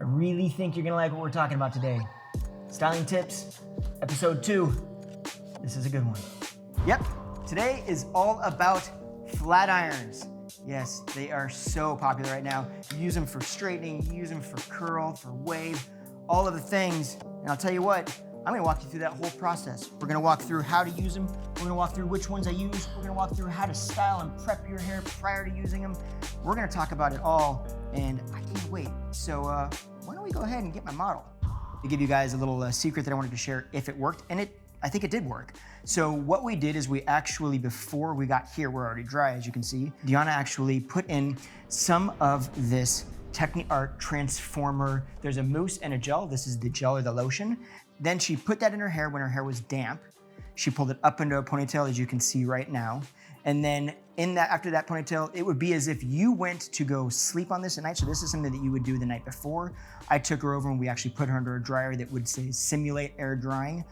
I really think you're gonna like what we're talking about today. Styling tips, episode 2. This is a good one. Yep, today is all about flat irons. Yes, they are so popular right now. You use them for straightening, you use them for curl, for wave, all of the things. And I'll tell you what, I'm gonna walk you through that whole process. We're gonna walk through how to use them. We're gonna walk through which ones I use. We're gonna walk through how to style and prep your hair prior to using them. We're gonna talk about it all, and I can't wait. So why don't we go ahead and get my model? To give you guys a little secret that I wanted to share if it worked, and I think it did work. So what we did is we actually, before we got here, we're already dry, as you can see. Deanna actually put in some of this Techni-Art Transformer. There's a mousse and a gel. This is the gel or the lotion. Then she put that in her hair when her hair was damp. She pulled it up into a ponytail, as you can see right now. And then after that ponytail, it would be as if you went to go sleep on this at night. So this is something that you would do the night before. I took her over and we actually put her under a dryer that would say simulate air drying.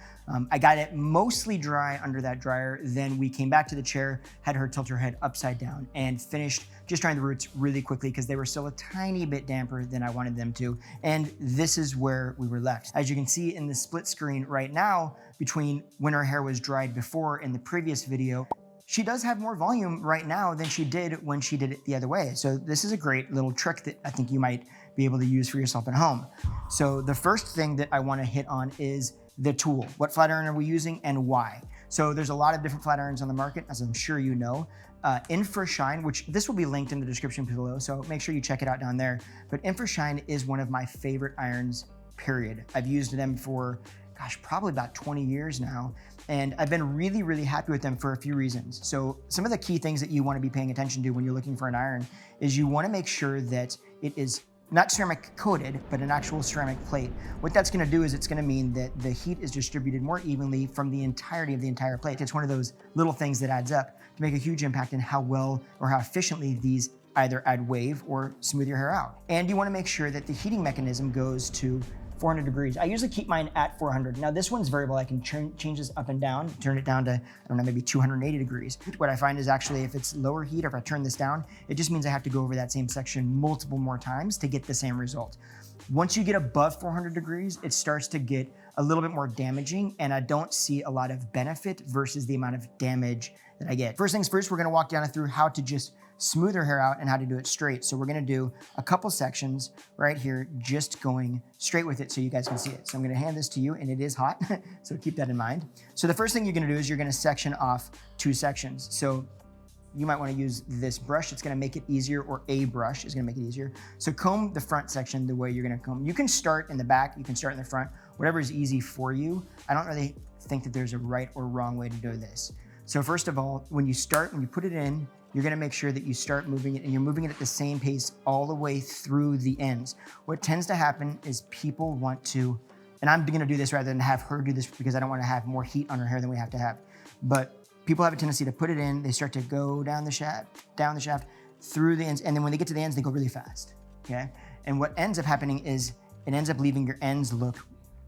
I got it mostly dry under that dryer. Then we came back to the chair, had her tilt her head upside down and finished just drying the roots really quickly because they were still a tiny bit damper than I wanted them to. And this is where we were left. As you can see in the split screen right now, between when her hair was dried before in the previous video, she does have more volume right now than she did when she did it the other way. So this is a great little trick that I think you might be able to use for yourself at home. So the first thing that I want to hit on is the tool. What flat iron are we using and why? So there's a lot of different flat irons on the market, as I'm sure you know. Infrashine, which this will be linked in the description below, so make sure you check it out down there. But Infrashine is one of my favorite irons, period. I've used them for, gosh, probably about 20 years now. And I've been really, really happy with them for a few reasons. So some of the key things that you want to be paying attention to when you're looking for an iron is you want to make sure that it is not ceramic coated, but an actual ceramic plate. What that's going to do is it's going to mean that the heat is distributed more evenly from the entirety of the entire plate. It's one of those little things that adds up to make a huge impact in how well or how efficiently these either add wave or smooth your hair out. And you want to make sure that the heating mechanism goes to 400 degrees. I usually keep mine at 400. Now this one's variable. I can change this up and down, turn it down to, I don't know, maybe 280 degrees. What I find is actually if it's lower heat or if I turn this down, it just means I have to go over that same section multiple more times to get the same result. Once you get above 400 degrees, it starts to get a little bit more damaging and I don't see a lot of benefit versus the amount of damage that I get. First things first, we're gonna walk down through how to just smooth her hair out and how to do it straight. So we're gonna do a couple sections right here, just going straight with it so you guys can see it. So I'm gonna hand this to you and it is hot, so keep that in mind. So the first thing you're gonna do is you're gonna section off 2 sections. So you might wanna use this brush. It's gonna make it easier, or a brush is gonna make it easier. So comb the front section the way you're gonna comb. You can start in the back, you can start in the front, whatever is easy for you. I don't really think that there's a right or wrong way to do this. So first of all, when you put it in, you're gonna make sure that you start moving it and you're moving it at the same pace all the way through the ends. What tends to happen is people want to, and I'm gonna do this rather than have her do this because I don't wanna have more heat on her hair than we have to have. But people have a tendency to put it in, they start to go down the shaft, through the ends, and then when they get to the ends, they go really fast, okay? And what ends up happening is it ends up leaving your ends look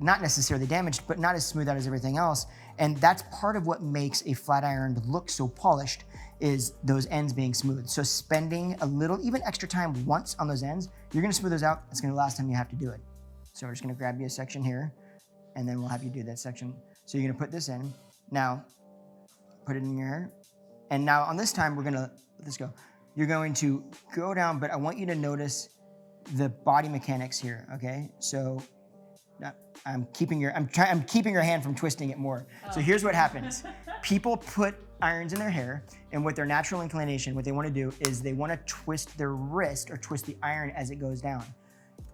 not necessarily damaged, but not as smooth out as everything else. And that's part of what makes a flat iron look so polished is those ends being smooth. So spending a little, even extra time once on those ends, you're gonna smooth those out. It's gonna be the last time you have to do it. So we're just gonna grab you a section here and then we'll have you do that section. So you're gonna put this in. Now, put it in your hair. And now on this time, we're gonna let this go. You're going to go down, but I want you to notice the body mechanics here, okay? So I'm keeping your hand from twisting it more. So here's what happens. People put irons in their hair and with their natural inclination, what they wanna do is they wanna twist their wrist or twist the iron as it goes down.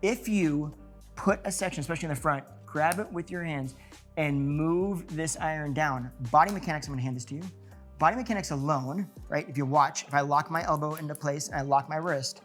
If you put a section, especially in the front, grab it with your hands and move this iron down. Body mechanics, I'm gonna hand this to you. Body mechanics alone, right? If you watch, if I lock my elbow into place and I lock my wrist,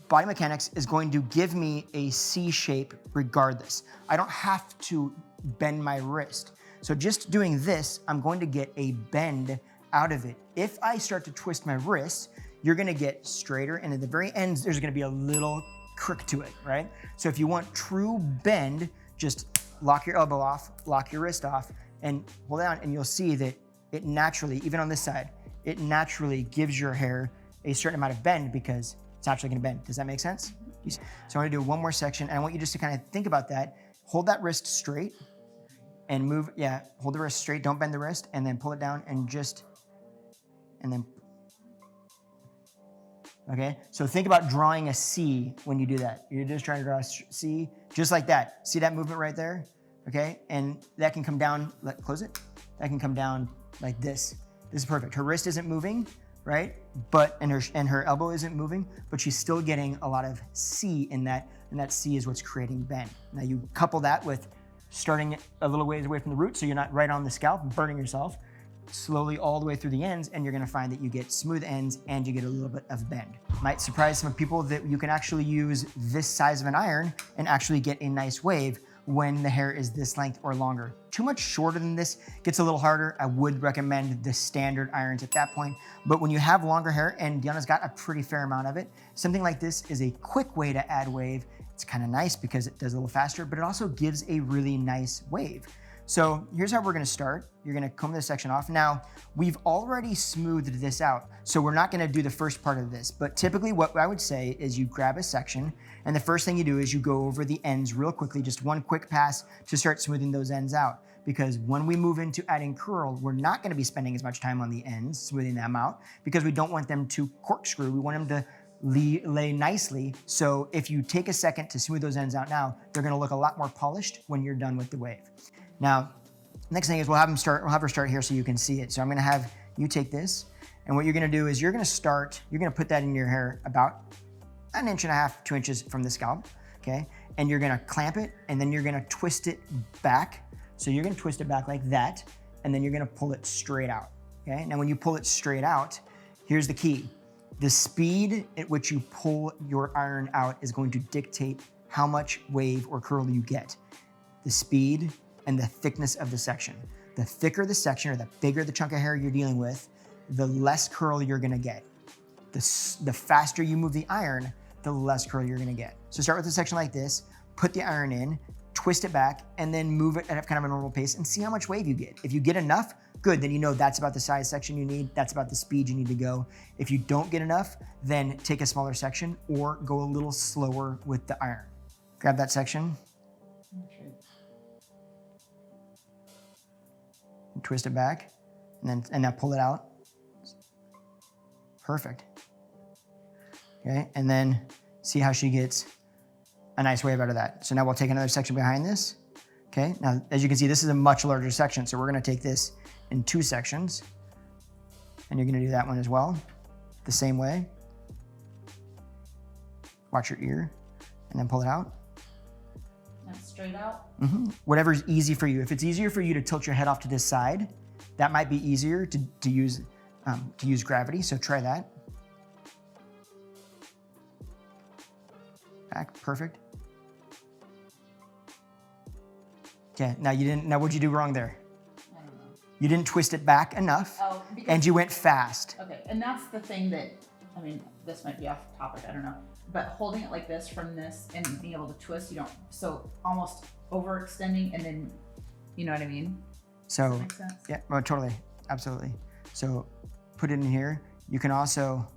body mechanics is going to give me a C shape regardless. I don't have to bend my wrist. So just doing this, I'm going to get a bend out of it. If I start to twist my wrist, you're gonna get straighter, and at the very end, there's gonna be a little crook to it, right? So if you want true bend, just lock your elbow off, lock your wrist off, and hold down, and you'll see that it naturally, even on this side, it naturally gives your hair a certain amount of bend because it's actually gonna bend. Does that make sense? So I'm gonna do one more section, and I want you just to kind of think about that. Hold that wrist straight and move, yeah, hold the wrist straight, don't bend the wrist, and then pull it down and then, okay? So think about drawing a C when you do that. You're just trying to draw a C, just like that. See that movement right there? Okay, and that can come down, close it. That can come down like this. This is perfect. Her wrist isn't moving, right? And her elbow isn't moving, but she's still getting a lot of C in that, and that C is what's creating bend. Now you couple that with starting a little ways away from the root so you're not right on the scalp, burning yourself, slowly all the way through the ends, and you're gonna find that you get smooth ends and you get a little bit of bend. Might surprise some people that you can actually use this size of an iron and actually get a nice wave when the hair is this length or longer. Too much shorter than this gets a little harder. I would recommend the standard irons at that point. But when you have longer hair, and Deanna's got a pretty fair amount of it, something like this is a quick way to add wave. It's kind of nice because it does a little faster, but it also gives a really nice wave. So here's how we're gonna start. You're gonna comb this section off. Now, we've already smoothed this out, so we're not gonna do the first part of this, but typically what I would say is you grab a section, and the first thing you do is you go over the ends real quickly, just one quick pass to start smoothing those ends out. Because when we move into adding curl, we're not gonna be spending as much time on the ends, smoothing them out, because we don't want them to corkscrew. We want them to lay nicely. So if you take a second to smooth those ends out now, they're gonna look a lot more polished when you're done with the wave. Now, next thing is we'll have her start here so you can see it. So I'm gonna have you take this, and what you're gonna do is you're gonna put that in your hair about 1.5 inches, 2 inches from the scalp, okay? And you're gonna clamp it, and then you're gonna twist it back. So you're gonna twist it back like that, and then you're gonna pull it straight out, okay? Now when you pull it straight out, here's the key. The speed at which you pull your iron out is going to dictate how much wave or curl you get. The speed and the thickness of the section. The thicker the section, or the bigger the chunk of hair you're dealing with, the less curl you're gonna get. The faster you move the iron, the less curl you're gonna get. So start with a section like this, put the iron in, twist it back, and then move it at kind of a normal pace and see how much wave you get. If you get enough, good, then you know that's about the size section you need, that's about the speed you need to go. If you don't get enough, then take a smaller section or go a little slower with the iron. Grab that section. And twist it back, and now pull it out. Perfect. Okay, and then see how she gets a nice wave out of that. So now we'll take another section behind this. Okay, now as you can see, this is a much larger section, so we're gonna take this in 2 sections, and you're gonna do that one as well, the same way. Watch your ear, and then pull it out. Straight out? Whatever's easy for you. If it's easier for you to tilt your head off to this side, that might be easier to use gravity, so try that. Back, perfect. Okay, now what'd you do wrong there? I don't know. You didn't twist it back enough, and you went fast. Okay, and that's the thing that, I mean, this might be off topic, I don't know. But holding it like this from this and being able to twist, so almost overextending, and then, you know what I mean? So, does that make sense? Yeah, well, totally, absolutely. So put it in here. You can also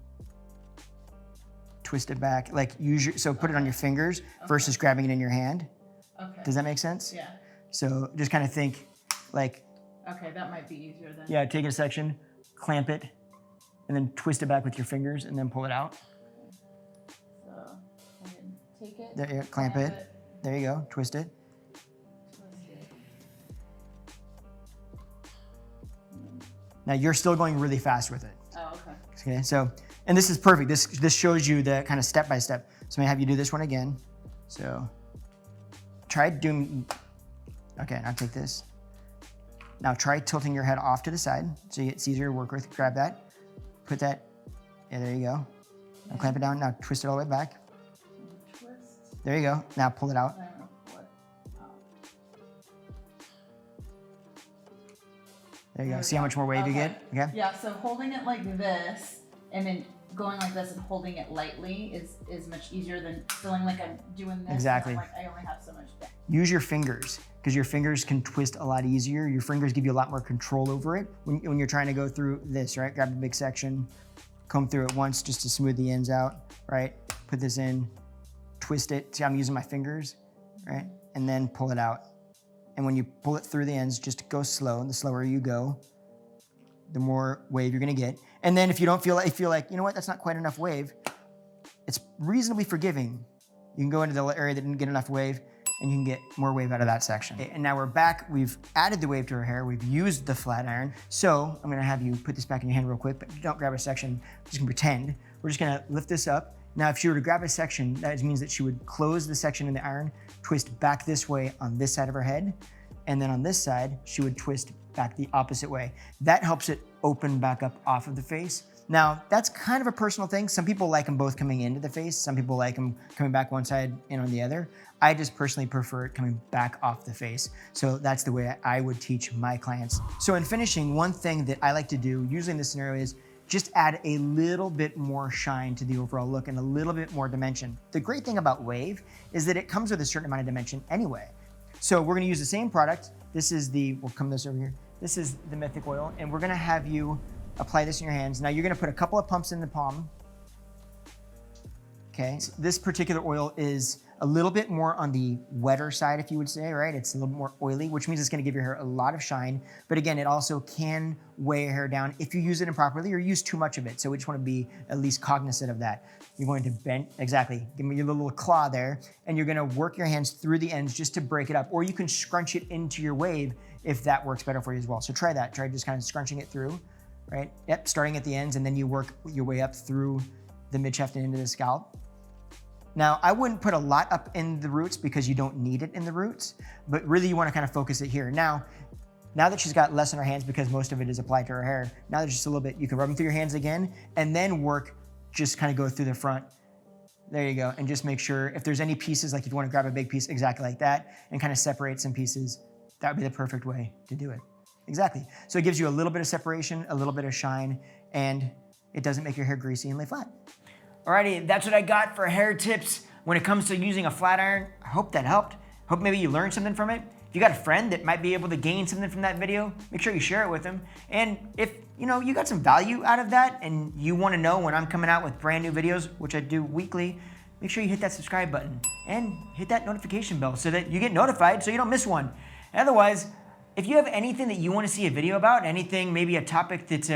twist it back, like put it on your fingers versus grabbing it in your hand. Okay. Does that make sense? Yeah. So just kind of think like. Okay, that might be easier then. Yeah, take a section, clamp it, and then twist it back with your fingers and then pull it out. Take it. There you go, clamp it. There you go, twist it. Now you're still going really fast with it. Oh, okay. Okay, so, and this is perfect. This shows you the kind of step by step. So I'm gonna have you do this one again. So try doing, okay, now take this. Now try tilting your head off to the side so it's easier to work with. Grab that, put that, yeah, there you go. Now clamp it down, now twist it all the way back. There you go. Now pull it out. There you go. See how much more wave you get? Okay. Yeah, so holding it like this and then going like this and holding it lightly is much easier than feeling like I'm doing this. Exactly. Like I only have so much depth. Use your fingers, because your fingers can twist a lot easier. Your fingers give you a lot more control over it when you're trying to go through this, right? Grab a big section, comb through it once just to smooth the ends out, right? Put this in, twist it. See, I'm using my fingers, right? And then pull it out. And when you pull it through the ends, just go slow. The slower you go, the more wave you're gonna get. And then if you don't feel like, you know what, that's not quite enough wave, it's reasonably forgiving. You can go into the area that didn't get enough wave and you can get more wave out of that section. Okay, and now we're back. We've added the wave to our hair. We've used the flat iron. So I'm gonna have you put this back in your hand real quick, but don't grab a section. Just gonna pretend. We're just gonna lift this up. Now, if she were to grab a section, that means that she would close the section in the iron, twist back this way on this side of her head, and then on this side, she would twist back the opposite way. That helps it open back up off of the face. Now, that's kind of a personal thing. Some people like them both coming into the face. Some people like them coming back one side and on the other. I just personally prefer it coming back off the face. So that's the way I would teach my clients. So in finishing, one thing that I like to do, usually in this scenario, is just add a little bit more shine to the overall look and a little bit more dimension. The great thing about wave is that it comes with a certain amount of dimension anyway. So we're gonna use the same product. This is we'll come this over here. This is the Mythic oil, and we're gonna have you apply this in your hands. Now you're gonna put a couple of pumps in the palm. Okay, this particular oil is a little bit more on the wetter side, if you would say, right? It's a little more oily, which means it's gonna give your hair a lot of shine. But again, it also can weigh your hair down if you use it improperly or use too much of it. So we just wanna be at least cognizant of that. You're going to bend, exactly, give me your little claw there, and you're gonna work your hands through the ends just to break it up, or you can scrunch it into your wave if that works better for you as well. So try that, try just kind of scrunching it through, right? Yep, starting at the ends, and then you work your way up through the mid-shaft and into the scalp. Now, I wouldn't put a lot up in the roots because you don't need it in the roots, but really you wanna kind of focus it here. Now that she's got less on her hands because most of it is applied to her hair, now there's just a little bit, you can rub them through your hands again, and then work, just kind of go through the front. There you go, and just make sure if there's any pieces, like if you wanna grab a big piece exactly like that, and kind of separate some pieces, that would be the perfect way to do it. Exactly. So it gives you a little bit of separation, a little bit of shine, and it doesn't make your hair greasy and lay flat. Alrighty, that's what I got for hair tips when it comes to using a flat iron. I hope that helped. Hope maybe you learned something from it. If you got a friend that might be able to gain something from that video, make sure you share it with them. And if you got some value out of that and you want to know when I'm coming out with brand new videos, which I do weekly, make sure you hit that subscribe button and hit that notification bell so that you get notified so you don't miss one. Otherwise, if you have anything that you want to see a video about, anything, maybe a topic that's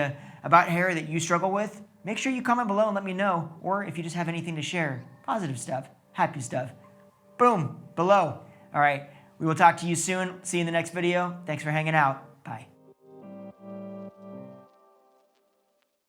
about hair that you struggle with, make sure you comment below and let me know. Or if you just have anything to share, positive stuff, happy stuff, boom, below. All right, we will talk to you soon. See you in the next video. Thanks for hanging out.